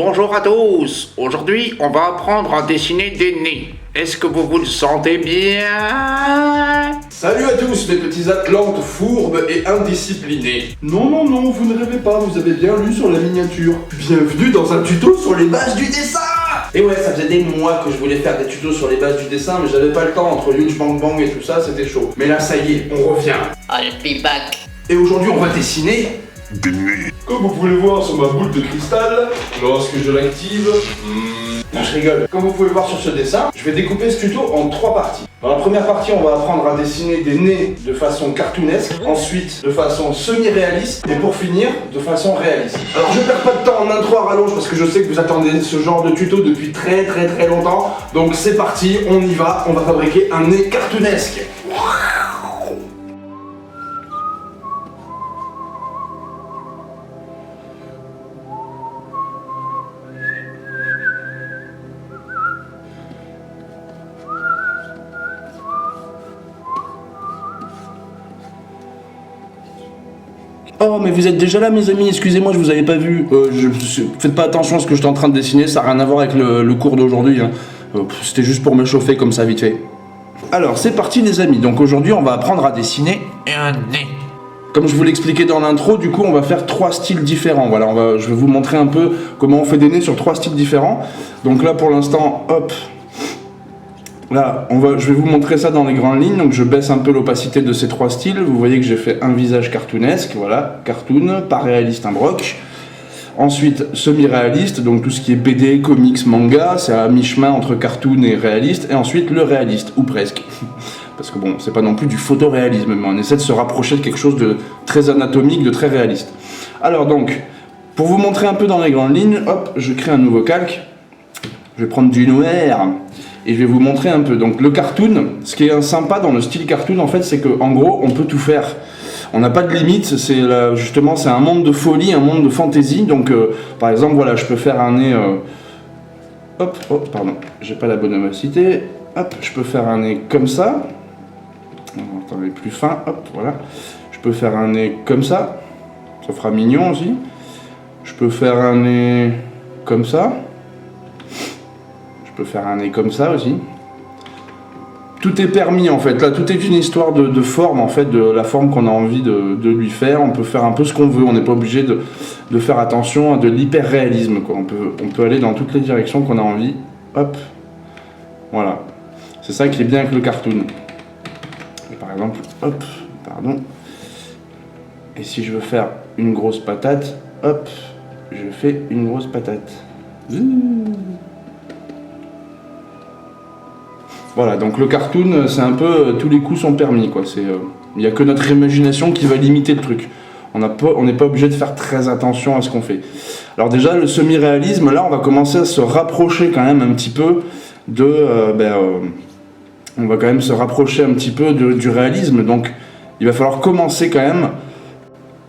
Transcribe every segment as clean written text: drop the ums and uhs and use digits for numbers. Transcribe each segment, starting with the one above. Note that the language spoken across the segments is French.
Bonjour à tous. Aujourd'hui, on va apprendre à dessiner des nez. Est-ce que vous le sentez bien? Salut à tous mes petits atlantes fourbes et indisciplinés. Non, vous ne rêvez pas, vous avez bien lu sur la miniature. Bienvenue dans un tuto sur les bases du dessin. Et ouais, ça faisait des mois que je voulais faire des tutos sur les bases du dessin, mais j'avais pas le temps entre Lunch Bang Bang et tout ça, c'était chaud. Mais là, ça y est, on revient. I'll be back. Et aujourd'hui, on va dessiner des nez. Comme vous pouvez le voir sur ma boule de cristal, lorsque je l'active... Non, je rigole. Comme vous pouvez le voir sur ce dessin, je vais découper ce tuto en 3 parties. Dans la première partie, on va apprendre à dessiner des nez de façon cartoonesque, ensuite de façon semi-réaliste, et pour finir, de façon réaliste. Alors je perds pas de temps en intro à rallonge parce que je sais que vous attendez ce genre de tuto depuis très longtemps. Donc c'est parti, on y va, on va fabriquer un nez cartoonesque. Oh mais vous êtes déjà là mes amis, excusez-moi je vous avais pas vu. Faites pas attention à ce que j'étais en train de dessiner, ça n'a rien à voir avec le cours d'aujourd'hui. Hein. C'était juste pour m'échauffer comme ça vite fait. Alors c'est parti les amis, donc aujourd'hui on va apprendre à dessiner Un nez. comme je vous l'expliquais dans l'intro, du coup on va faire 3 styles différents. Voilà, je vais vous montrer un peu comment on fait des nez sur 3 styles différents. Donc là pour l'instant, hop. Là, je vais vous montrer ça dans les grandes lignes, donc je baisse un peu l'opacité de ces 3 styles. Vous voyez que j'ai fait un visage cartoonesque, voilà, cartoon, pas réaliste, un broc. Ensuite, semi-réaliste, donc tout ce qui est BD, comics, manga, c'est à mi-chemin entre cartoon et réaliste. Et ensuite, le réaliste, ou presque. Parce que bon, c'est pas non plus du photoréalisme, mais on essaie de se rapprocher de quelque chose de très anatomique, de très réaliste. Alors donc, pour vous montrer un peu dans les grandes lignes, hop, je crée un nouveau calque. Je vais prendre du noir. Et je vais vous montrer un peu. Donc le cartoon, ce qui est sympa dans le style cartoon en fait, c'est qu'en gros on peut tout faire. On n'a pas de limite, justement c'est un monde de folie, un monde de fantaisie. Donc par exemple voilà, je peux faire un nez... Hop, oh pardon, j'ai pas la bonne opacité. Hop, je peux faire un nez comme ça. Attendez, plus fin, hop, voilà. Je peux faire un nez comme ça. Ça fera mignon aussi. Je peux faire un nez comme ça. Je peux faire un nez comme ça aussi. Tout est permis en fait, là tout est une histoire de forme en fait, de la forme qu'on a envie de lui faire. On peut faire un peu ce qu'on veut, on n'est pas obligé de faire attention à de l'hyper-réalisme quoi. On peut aller dans toutes les directions qu'on a envie. Hop, voilà. C'est ça qui est bien avec le cartoon. Et par exemple, hop, pardon. Et si je veux faire une grosse patate, hop, je fais une grosse patate. Voilà, donc le cartoon, c'est un peu tous les coups sont permis, quoi. Il n'y a que notre imagination qui va limiter le truc. On n'est pas obligé de faire très attention à ce qu'on fait. Alors déjà, le semi-réalisme, là, on va commencer à se rapprocher quand même un petit peu on va quand même se rapprocher un petit peu du réalisme. Donc, il va falloir commencer quand même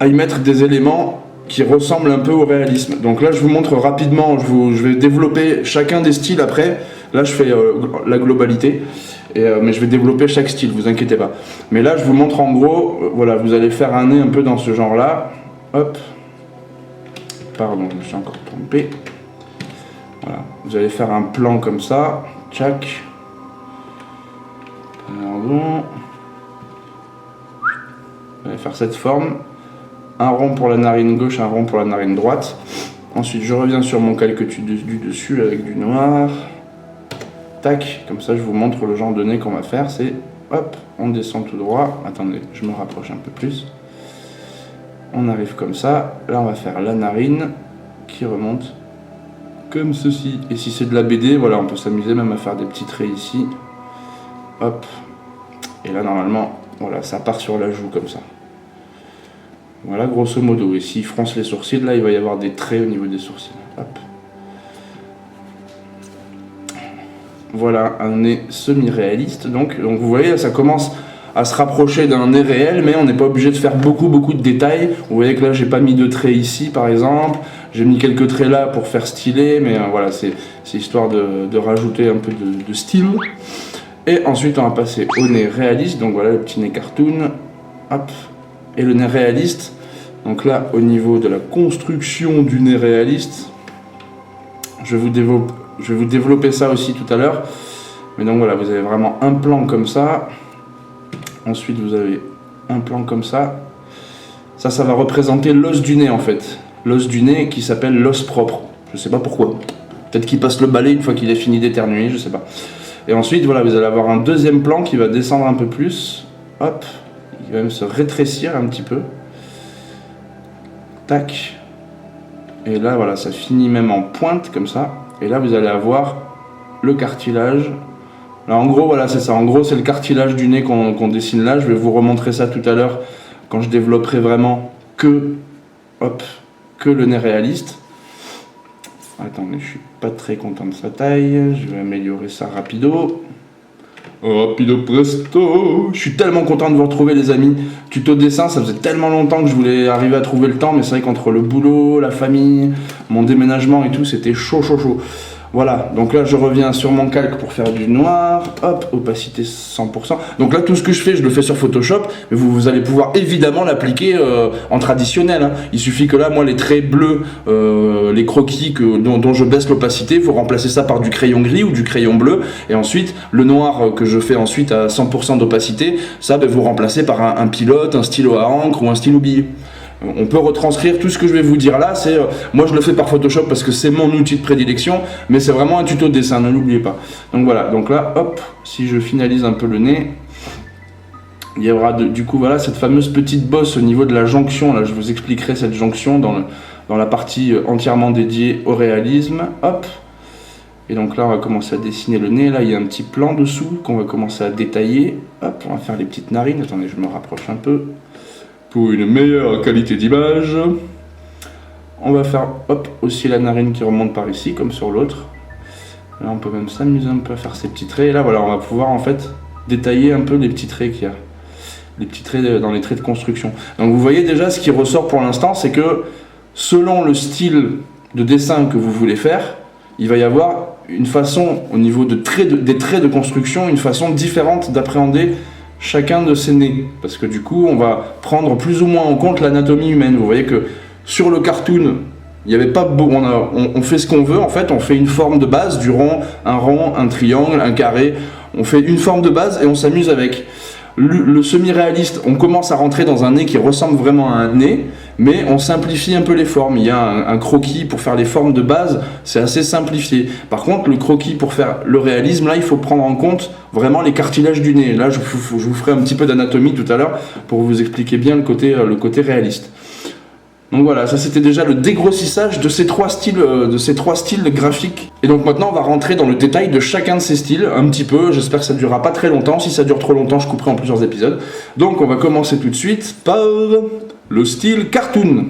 à y mettre des éléments qui ressemblent un peu au réalisme. Donc là, je vous montre rapidement, je vais développer chacun des styles après. Là, je fais la globalité, mais je vais développer chaque style, vous inquiétez pas. Mais là, je vous montre en gros, voilà, vous allez faire un nez un peu dans ce genre-là. Hop. Pardon, je me suis encore trompé. Voilà, vous allez faire un plan comme ça. Tchac. Pardon. Vous allez faire cette forme. Un rond pour la narine gauche, un rond pour la narine droite. Ensuite, je reviens sur mon calque du dessus avec du noir. Tac, comme ça je vous montre le genre de nez qu'on va faire, c'est hop, on descend tout droit, attendez, je me rapproche un peu plus, on arrive comme ça, là on va faire la narine qui remonte comme ceci, et si c'est de la BD, voilà, on peut s'amuser même à faire des petits traits ici, hop, et là normalement, voilà, ça part sur la joue comme ça, voilà grosso modo, et s'il fronce les sourcils, là il va y avoir des traits au niveau des sourcils, hop. Voilà un nez semi-réaliste, donc vous voyez ça commence à se rapprocher d'un nez réel, mais on n'est pas obligé de faire beaucoup de détails. Vous voyez que là j'ai pas mis de traits ici par exemple, j'ai mis quelques traits là pour faire stylé, mais voilà c'est histoire de rajouter un peu de style. Et ensuite on va passer au nez réaliste, donc voilà le petit nez cartoon, hop, et le nez réaliste, donc là au niveau de la construction du nez réaliste, Je vais vous développer ça aussi tout à l'heure. Mais donc voilà, vous avez vraiment un plan comme ça. Ensuite, vous avez un plan comme ça. Ça va représenter l'os du nez en fait. L'os du nez qui s'appelle l'os propre. Je sais pas pourquoi. Peut-être qu'il passe le balai une fois qu'il est fini d'éternuer, je sais pas. Et ensuite, voilà, vous allez avoir un deuxième plan qui va descendre un peu plus. Hop, il va même se rétrécir un petit peu. Tac. Et là, voilà, ça finit même en pointe comme ça. Et là, vous allez avoir le cartilage. Là, en gros, voilà, c'est ça. En gros, c'est le cartilage du nez qu'on dessine là. Je vais vous remontrer ça tout à l'heure quand je développerai vraiment que le nez réaliste. Attendez, je suis pas très content de sa taille. Je vais améliorer ça rapido. Rapido presto. Je suis tellement content de vous retrouver les amis. Tuto dessin, ça faisait tellement longtemps que je voulais arriver à trouver le temps, mais c'est vrai qu'entre le boulot, la famille, mon déménagement et tout, c'était chaud. Voilà, donc là je reviens sur mon calque pour faire du noir, hop, opacité 100%. Donc là tout ce que je fais, je le fais sur Photoshop, mais vous allez pouvoir évidemment l'appliquer en traditionnel. Hein. Il suffit que là, moi les traits bleus, les croquis dont je baisse l'opacité, il faut remplacer ça par du crayon gris ou du crayon bleu. Et ensuite, le noir que je fais ensuite à 100% d'opacité, ça vous remplacez par un pilote, un stylo à encre ou un stylo billet. On peut retranscrire tout ce que je vais vous dire là, moi je le fais par Photoshop parce que c'est mon outil de prédilection, mais c'est vraiment un tuto de dessin, ne l'oubliez pas. Donc voilà, donc là, hop, si je finalise un peu le nez, il y aura du coup voilà cette fameuse petite bosse au niveau de la jonction, là je vous expliquerai cette jonction dans la partie entièrement dédiée au réalisme, hop. Et donc là on va commencer à dessiner le nez, là il y a un petit plan dessous qu'on va commencer à détailler, hop, on va faire les petites narines, attendez je me rapproche un peu. Pour une meilleure qualité d'image, on va faire aussi la narine qui remonte par ici, comme sur l'autre. Là, on peut même s'amuser un peu à faire ces petits traits. Et là, voilà, on va pouvoir en fait détailler un peu les petits traits qu'il y a. Les petits traits dans les traits de construction. Donc, vous voyez déjà, ce qui ressort pour l'instant, c'est que selon le style de dessin que vous voulez faire, il va y avoir une façon, au niveau des traits de construction, une façon différente d'appréhender chacun de ces nez, parce que du coup on va prendre plus ou moins en compte l'anatomie humaine. Vous voyez que sur le cartoon, il n'y avait pas on fait ce qu'on veut en fait, on fait une forme de base, du rond, un triangle, un carré, on fait une forme de base et on s'amuse avec. Le semi-réaliste, on commence à rentrer dans un nez qui ressemble vraiment à un nez, mais on simplifie un peu les formes. Il y a un croquis pour faire les formes de base, c'est assez simplifié. Par contre, le croquis pour faire le réalisme, là, il faut prendre en compte vraiment les cartilages du nez. Là, je vous ferai un petit peu d'anatomie tout à l'heure pour vous expliquer bien le côté réaliste. Donc voilà, ça c'était déjà le dégrossissage de ces trois styles graphiques. Et donc maintenant on va rentrer dans le détail de chacun de ces styles, un petit peu, j'espère que ça ne durera pas très longtemps, si ça dure trop longtemps je couperai en plusieurs épisodes. Donc on va commencer tout de suite par le style cartoon.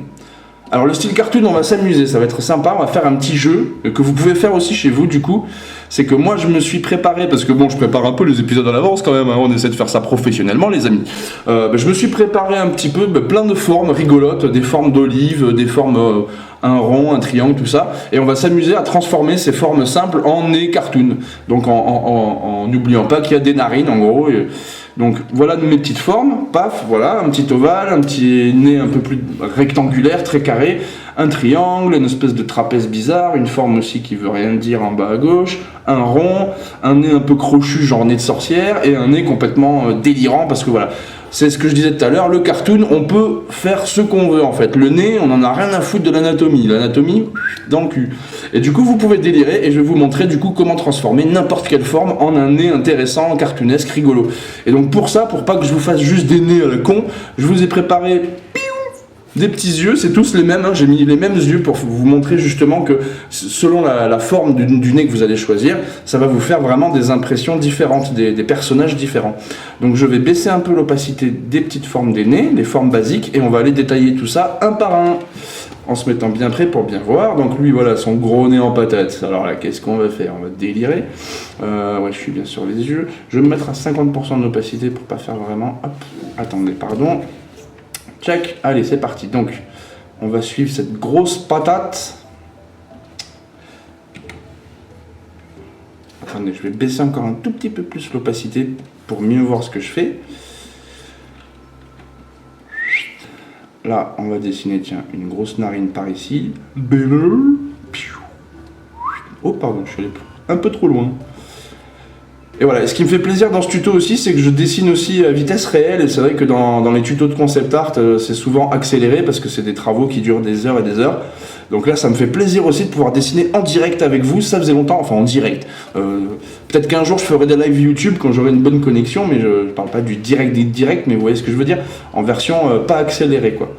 Alors le style cartoon, on va s'amuser, ça va être sympa, on va faire un petit jeu que vous pouvez faire aussi chez vous du coup. C'est que moi je me suis préparé, parce que bon je prépare un peu les épisodes à l'avance quand même, hein, on essaie de faire ça professionnellement les amis. Je me suis préparé un petit peu plein de formes rigolotes, des formes d'olive, des formes un rond, un triangle, tout ça. Et on va s'amuser à transformer ces formes simples en nez cartoon. Donc en n'oubliant pas qu'il y a des narines en gros. Donc voilà mes petites formes, paf, voilà, un petit ovale, un petit nez un peu plus rectangulaire, très carré, un triangle, une espèce de trapèze bizarre, une forme aussi qui veut rien dire en bas à gauche, un rond, un nez un peu crochu genre nez de sorcière, et un nez complètement délirant parce que voilà, c'est ce que je disais tout à l'heure, le cartoon, on peut faire ce qu'on veut en fait. Le nez, on en a rien à foutre de l'anatomie, dans le cul. Et du coup, vous pouvez délirer et je vais vous montrer du coup comment transformer n'importe quelle forme en un nez intéressant, cartoonesque, rigolo. Et donc pour ça, pour pas que je vous fasse juste des nez à la con, je vous ai préparé des petits yeux, c'est tous les mêmes, hein. J'ai mis les mêmes yeux pour vous montrer justement que selon la forme du nez que vous allez choisir, ça va vous faire vraiment des impressions différentes, des personnages différents. Donc je vais baisser un peu l'opacité des petites formes des nez, les formes basiques, et on va aller détailler tout ça un par un, en se mettant bien prêt pour bien voir. Donc lui voilà, son gros nez en patate. Alors là, qu'est-ce qu'on va faire? On va délirer. Ouais, je suis bien sur les yeux. Je vais me mettre à 50% d'opacité pour pas faire vraiment... Hop, attendez, pardon. Check, allez c'est parti, donc on va suivre cette grosse patate. Attendez, je vais baisser encore un tout petit peu plus l'opacité pour mieux voir ce que je fais. Là on va dessiner, tiens, une grosse narine par ici. Oh pardon, je suis allé un peu trop loin. Et voilà, ce qui me fait plaisir dans ce tuto aussi, c'est que je dessine aussi à vitesse réelle, et c'est vrai que dans les tutos de concept art, c'est souvent accéléré, parce que c'est des travaux qui durent des heures et des heures. Donc là, ça me fait plaisir aussi de pouvoir dessiner en direct avec vous, ça faisait longtemps, enfin en direct. Peut-être qu'un jour je ferai des lives YouTube quand j'aurai une bonne connexion, mais je parle pas du direct, mais vous voyez ce que je veux dire, en version pas accélérée, quoi.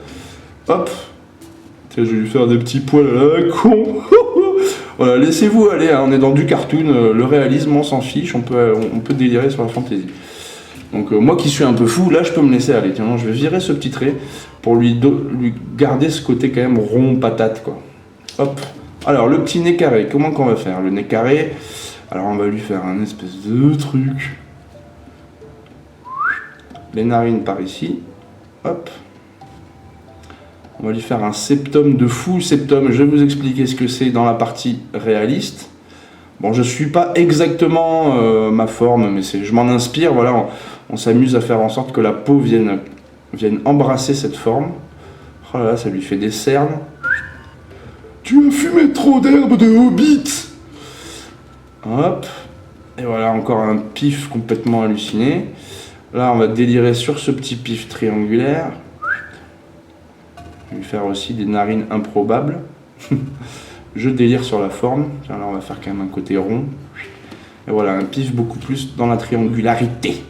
Hop, tiens, je vais lui faire des petits poils à la con. Voilà, laissez-vous aller, hein, on est dans du cartoon, le réalisme on s'en fiche, on peut délirer sur la fantaisie. Donc moi qui suis un peu fou, là je peux me laisser aller. Tiens, je vais virer ce petit trait pour lui garder ce côté quand même rond, patate, quoi. Hop. Alors le petit nez carré, comment qu'on va faire? Le nez carré, alors on va lui faire un espèce de truc. Les narines par ici. Hop. On va lui faire un septum de fou. Septum, je vais vous expliquer ce que c'est dans la partie réaliste. Bon, je ne suis pas exactement ma forme, mais je m'en inspire. Voilà, on s'amuse à faire en sorte que la peau vienne embrasser cette forme. Oh là là, ça lui fait des cernes. Tu as fumé trop d'herbe de hobbit. Hop. Et voilà, encore un pif complètement halluciné. Là, on va délirer sur ce petit pif triangulaire. Lui faire aussi des narines improbables. Je délire sur la forme. Tiens, là on va faire quand même un côté rond. Et voilà, un pif beaucoup plus dans la triangularité.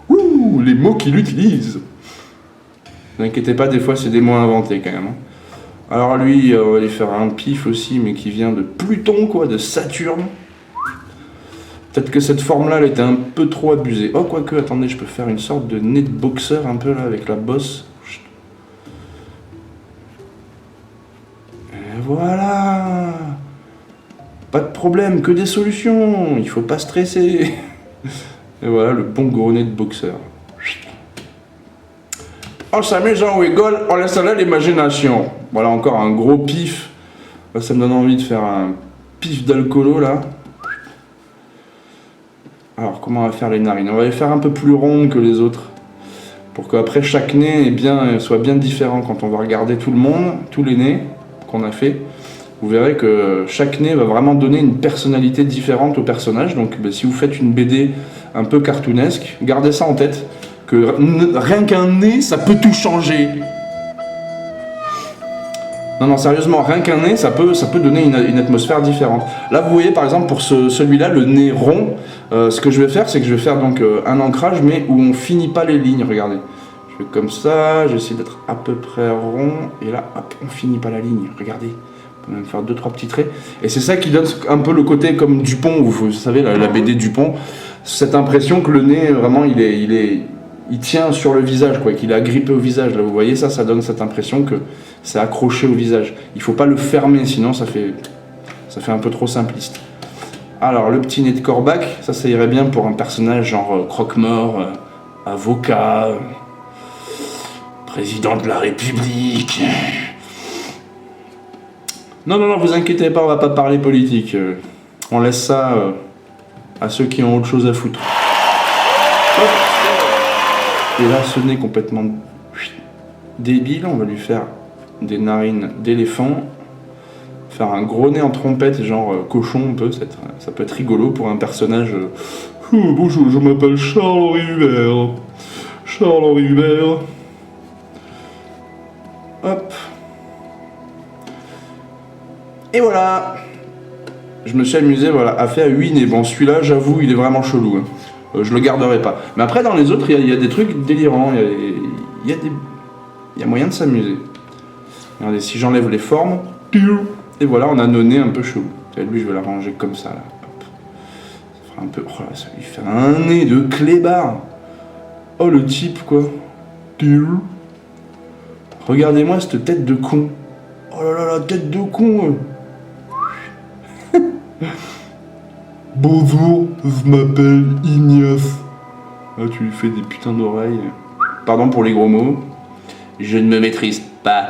Ouh, les mots qu'il utilise. Ne vous inquiétez pas, des fois c'est des mots inventés quand même. Alors lui, on va lui faire un pif aussi, mais qui vient de Pluton, quoi, de Saturne. Peut-être que cette forme-là, elle était un peu trop abusée. Oh, quoique, attendez, je peux faire une sorte de nez de boxeur un peu là, avec la bosse. Voilà, pas de problème, que des solutions, il faut pas stresser. Et voilà le bon gros nez de boxeur. On s'amuse, on rigole, on laisse aller l'imagination. Voilà encore un gros pif. Ça me donne envie de faire un pif d'alcoolo là. Alors comment on va faire les narines? On va les faire un peu plus rondes que les autres, pour qu'après chaque nez soit bien différent quand on va regarder tout le monde, tous les nez qu'on a fait. Vous verrez que chaque nez va vraiment donner une personnalité différente au personnage. Donc si vous faites une BD un peu cartoonesque, gardez ça en tête, que rien qu'un nez, ça peut tout changer. Non, sérieusement, rien qu'un nez, ça peut donner une atmosphère différente. Là, vous voyez, par exemple, pour celui-là, le nez rond, ce que je vais faire, c'est que je vais faire donc un ancrage, mais où on finit pas les lignes, regardez. Je fais comme ça, j'essaie d'être à peu près rond, et là, hop, on finit pas la ligne, regardez. On peut même faire 2-3 petits traits. Et c'est ça qui donne un peu le côté comme Dupont, vous savez, la BD Dupont, cette impression que le nez, vraiment, il tient sur le visage, quoi, qu'il est agrippé au visage. Là, vous voyez, ça donne cette impression que c'est accroché au visage. Il faut pas le fermer, sinon ça fait un peu trop simpliste. Alors, le petit nez de Corbac, ça irait bien pour un personnage genre croque-mort, avocat, président de la République. Non, vous inquiétez pas, on va pas parler politique. On laisse ça à ceux qui ont autre chose à foutre. Hop. Et là, ce nez complètement débile, on va lui faire des narines d'éléphant, faire un gros nez en trompette, genre cochon un peu, ça peut être rigolo pour un personnage. Bonjour, je m'appelle Charles-Henri Hubert. Charles-Henri Hubert. Hop. Et voilà. Je me suis amusé à faire 8 nez. Bon, celui-là, j'avoue, il est vraiment chelou. Hein. Je le garderai pas. Mais après, dans les autres, il y a des trucs délirants. Il y a moyen de s'amuser. Regardez, si j'enlève les formes, et voilà, on a nos nez un peu chelou. Et lui, je vais l'arranger comme ça, là. Hop. Ça fera un peu... Oh là, ça lui fait un nez de clébard. Oh, le type, quoi. Regardez-moi cette tête de con. Oh là là, la tête de con. Bonjour, je m'appelle Ignace. Ah, tu lui fais des putains d'oreilles. Pardon pour les gros mots. Je ne me maîtrise pas.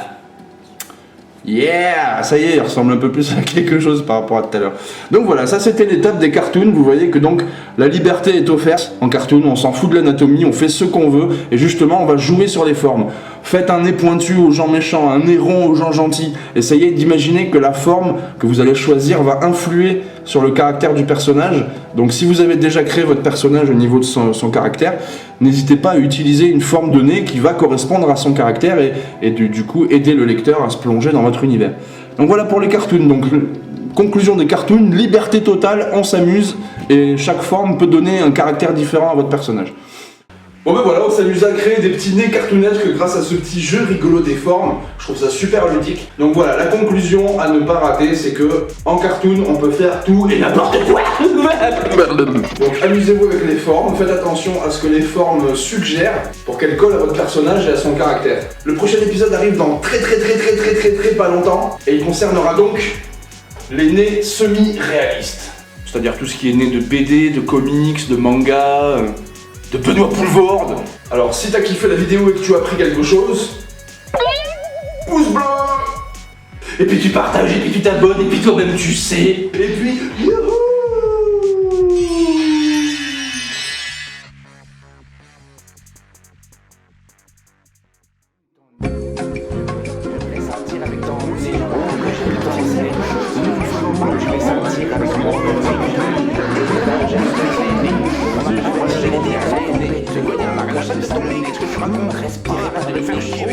Yeah, ça y est, il ressemble un peu plus à quelque chose par rapport à tout à l'heure. Donc voilà, ça c'était l'étape des cartoons. Vous voyez que donc la liberté est offerte en cartoon. On s'en fout de l'anatomie, on fait ce qu'on veut. Et justement, on va jouer sur les formes. Faites un nez pointu aux gens méchants, un nez rond aux gens gentils. Essayez d'imaginer que la forme que vous allez choisir va influer sur le caractère du personnage. Donc si vous avez déjà créé votre personnage au niveau de son caractère, n'hésitez pas à utiliser une forme de nez qui va correspondre à son caractère et du coup aider le lecteur à se plonger dans votre univers. Donc voilà pour les cartoons. Donc conclusion des cartoons, liberté totale, on s'amuse et chaque forme peut donner un caractère différent à votre personnage. Bon ben voilà, on s'amuse à créer des petits nez cartoonesques grâce à ce petit jeu rigolo des formes. Je trouve ça super ludique. Donc voilà, la conclusion à ne pas rater, c'est que en cartoon, on peut faire tout et n'importe quoi. Donc amusez-vous avec les formes, faites attention à ce que les formes suggèrent pour qu'elles collent à votre personnage et à son caractère. Le prochain épisode arrive dans très pas longtemps et il concernera donc les nez semi-réalistes. C'est-à-dire tout ce qui est né de BD, de comics, de manga, de Benoît Poulvorde. Alors si t'as kiffé la vidéo et que tu as appris quelque chose, pouce bleu. Et puis tu partages, et puis tu t'abonnes, et puis toi-même tu sais. Et puis, youhou. Respirer,